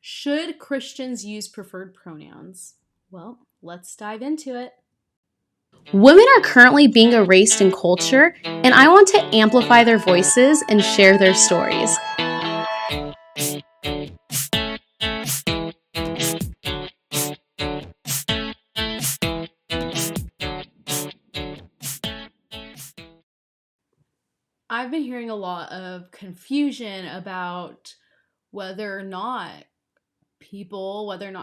Should Christians use preferred pronouns? Well, let's dive into it. Women are currently being erased in culture, and I want to amplify their voices and share their stories. I've been hearing a lot of confusion about whether or not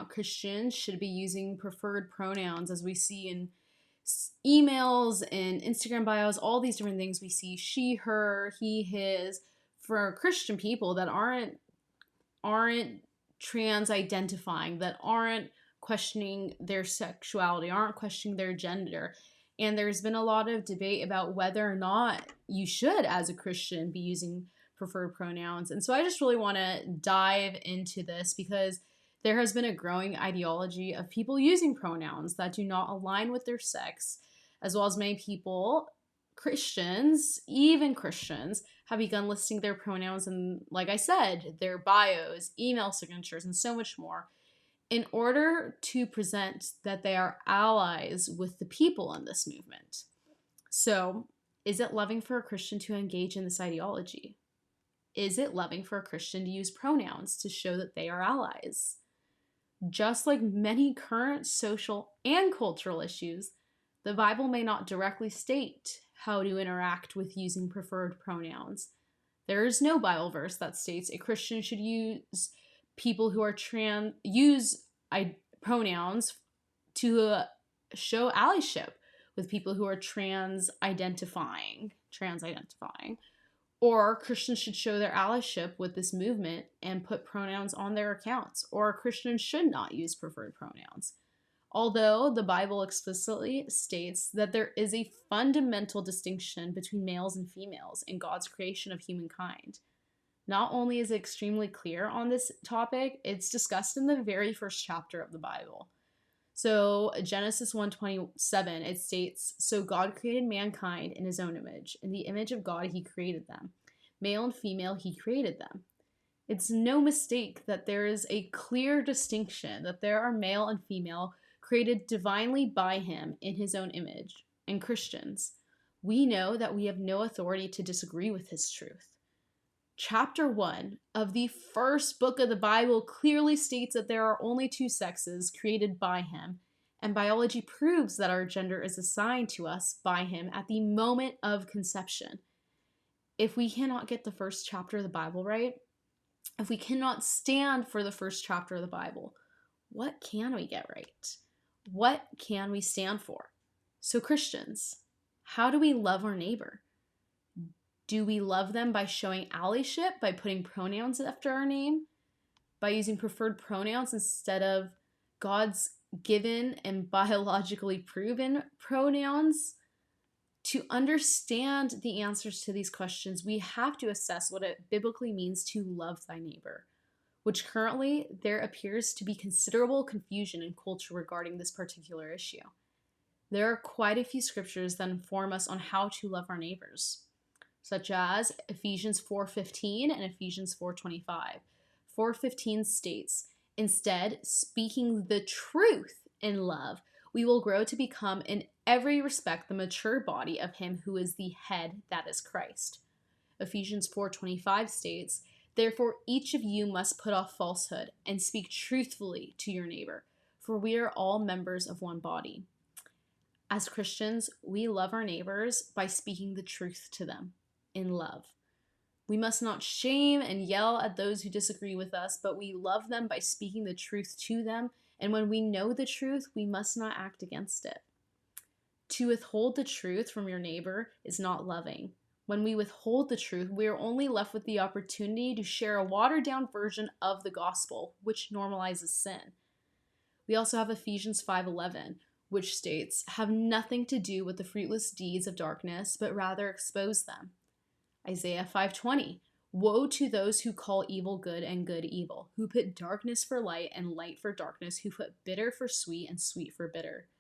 Christians should be using preferred pronouns, as we see in emails and Instagram bios, all these different things. We see she, her, he, his for Christian people that aren't trans identifying, that aren't questioning their sexuality, aren't questioning their gender. And there's been a lot of debate about whether or not you should, as a Christian, be using preferred pronouns. And so I just really want to dive into this because there has been a growing ideology of people using pronouns that do not align with their sex, as well as many people, Christians, even Christians, have begun listing their pronouns and, like I said, their bios, email signatures, and so much more in order to present that they are allies with the people in this movement. So, is it loving for a Christian to engage in this ideology? Is it loving for a Christian to use pronouns to show that they are allies? Just like many current social and cultural issues, the Bible may not directly state how to interact with using preferred pronouns. There is no Bible verse that states a Christian should use pronouns to show allyship with people who are trans identifying, or Christians should show their allyship with this movement and put pronouns on their accounts, or Christians should not use preferred pronouns. Although the Bible explicitly states that there is a fundamental distinction between males and females in God's creation of humankind. Not only is it extremely clear on this topic, it's discussed in the very first chapter of the Bible. So Genesis 1:27, it states, "So God created mankind in his own image. In the image of God he created them. Male and female he created them." It's no mistake that there is a clear distinction, that there are male and female created divinely by him in his own image. And Christians, we know that we have no authority to disagree with his truth. Chapter 1 of the first book of the Bible clearly states that there are only two sexes created by him, and biology proves that our gender is assigned to us by him at the moment of conception. If we cannot get the first chapter of the Bible right, if we cannot stand for the first chapter of the Bible, what can we get right? What can we stand for? So Christians, how do we love our neighbor? Do we love them by showing allyship, by putting pronouns after our name, by using preferred pronouns instead of God's given and biologically proven pronouns? To understand the answers to these questions, we have to assess what it biblically means to love thy neighbor, which currently there appears to be considerable confusion in culture regarding this particular issue. There are quite a few scriptures that inform us on how to love our neighbors, such as Ephesians 4:15 and Ephesians 4:25. 4:15 states, "Instead, speaking the truth in love, we will grow to become in every respect the mature body of him who is the head, that is Christ." Ephesians 4:25 states, "Therefore each of you must put off falsehood and speak truthfully to your neighbor, for we are all members of one body." As Christians, we love our neighbors by speaking the truth to them in love. We must not shame and yell at those who disagree with us, but we love them by speaking the truth to them, and when we know the truth, we must not act against it. To withhold the truth from your neighbor is not loving. When we withhold the truth, we are only left with the opportunity to share a watered-down version of the gospel, which normalizes sin. We also have Ephesians 5:11, which states, "Have nothing to do with the fruitless deeds of darkness, but rather expose them." Isaiah 5:20, "Woe to those who call evil good and good evil, who put darkness for light and light for darkness, who put bitter for sweet and sweet for bitter."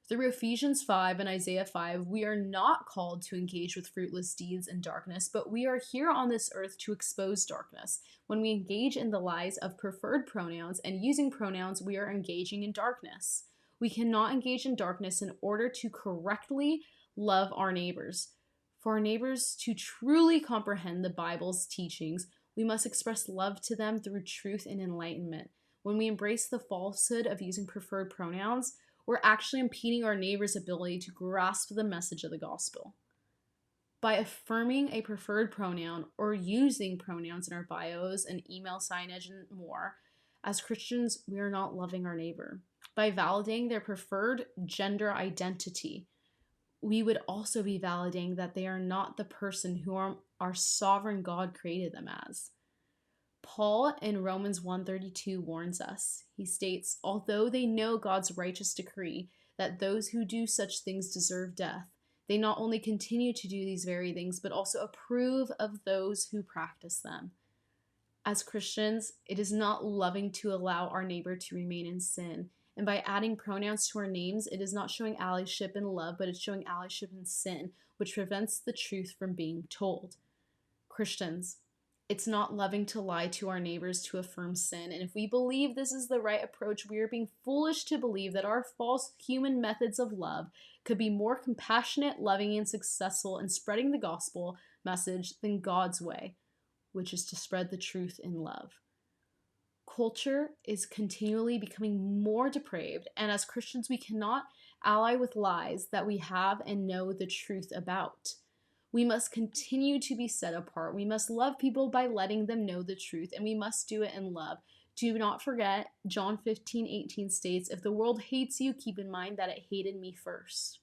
Through Ephesians 5 and Isaiah 5, we are not called to engage with fruitless deeds and darkness, but we are here on this earth to expose darkness. When we engage in the lies of preferred pronouns and using pronouns, we are engaging in darkness. We cannot engage in darkness in order to correctly love our neighbors. For our neighbors to truly comprehend the Bible's teachings, we must express love to them through truth and enlightenment. When we embrace the falsehood of using preferred pronouns, we're actually impeding our neighbor's ability to grasp the message of the gospel. By affirming a preferred pronoun or using pronouns in our bios and email signage and more, as Christians, we are not loving our neighbor. By validating their preferred gender identity, we would also be validating that they are not the person who our sovereign God created them as. Paul in Romans 1:32 warns us. He states, "Although they know God's righteous decree that those who do such things deserve death, they not only continue to do these very things, but also approve of those who practice them." As Christians, it is not loving to allow our neighbor to remain in sin. And by adding pronouns to our names, it is not showing allyship in love, but it's showing allyship in sin, which prevents the truth from being told. Christians, it's not loving to lie to our neighbors to affirm sin. And if we believe this is the right approach, we are being foolish to believe that our false human methods of love could be more compassionate, loving, and successful in spreading the gospel message than God's way, which is to spread the truth in love. Culture is continually becoming more depraved, and as Christians, we cannot ally with lies that we have and know the truth about. We must continue to be set apart. We must love people by letting them know the truth, and we must do it in love. Do not forget, John 15:18 states, "If the world hates you, keep in mind that it hated me first."